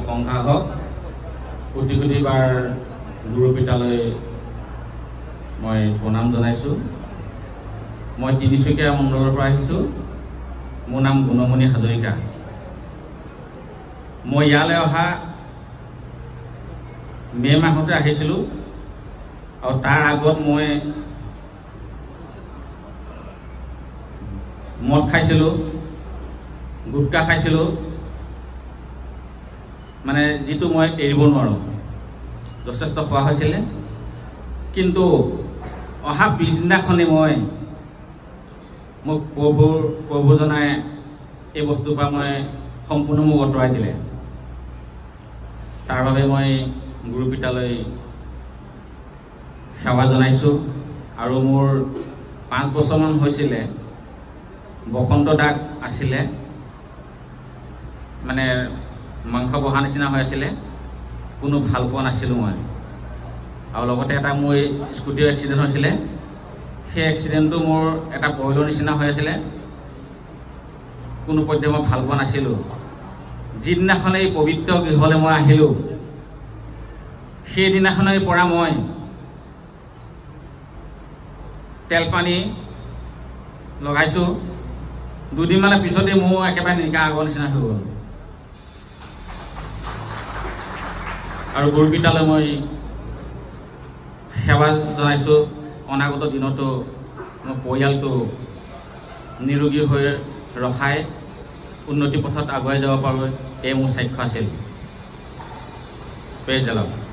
প্ৰশংসা হওক কোটি কোটি বাৰ গুৰু পিতালৈ মই প্ৰণাম জনাইছোঁ মই তিনিচুকীয়া মণ্ডলৰ পৰা আহিছোঁ মোৰ নাম গুণমণি হাজৰিকা মই ইয়ালৈ অহা মে মাহতে আহিছিলোঁ আৰু তাৰ আগত মই মদ খাইছিলোঁ গুটকা খাইছিলোঁ মানে যিটো মই এৰিব নোৱাৰোঁ যথেষ্ট খোৱা হৈছিলে কিন্তু অহা পিছদিনাখনেই মই মোক প্ৰভুজনাই এই বস্তুৰ পৰা মই সম্পূৰ্ণ মোক আঁতৰাই দিলে তাৰ বাবে মই গুৰু পিতালৈ সেৱা জনাইছোঁ আৰু মোৰ 5 বছৰমান হৈছিলে বসন্ত দাগ আছিলে মানে মাংস বহা নিচিনা হৈ আছিলে কোনো ভাল পোৱা নাছিলোঁ মই আৰু লগতে এটা মোৰ স্কুটিৰ এক্সিডেণ্ট হৈছিলে সেই এক্সিডেণ্টটো মোৰ এটা বইলৰ নিচিনা হৈ আছিলে কোনো পধ্যে মই ভাল পোৱা নাছিলোঁ যিদিনাখন এই পবিত্ৰ গৃহলৈ মই আহিলোঁ সেইদিনাখনৰ পৰা মই তেল পানী লগাইছোঁ দুদিনমানৰ পিছতে মোৰ একেবাৰে নিকা আগৰ নিচিনা হৈ গ'ল আৰু গুৰু পিতালৈ মই সেৱা জনাইছোঁ অনাগত দিনতো মোৰ পৰিয়ালটো নিৰোগী হৈ ৰখাই উন্নতি পথত আগুৱাই যাব পাৰোঁ এই মোৰ স্বাক্ষৰ আছিল প্ৰেজ দি লওক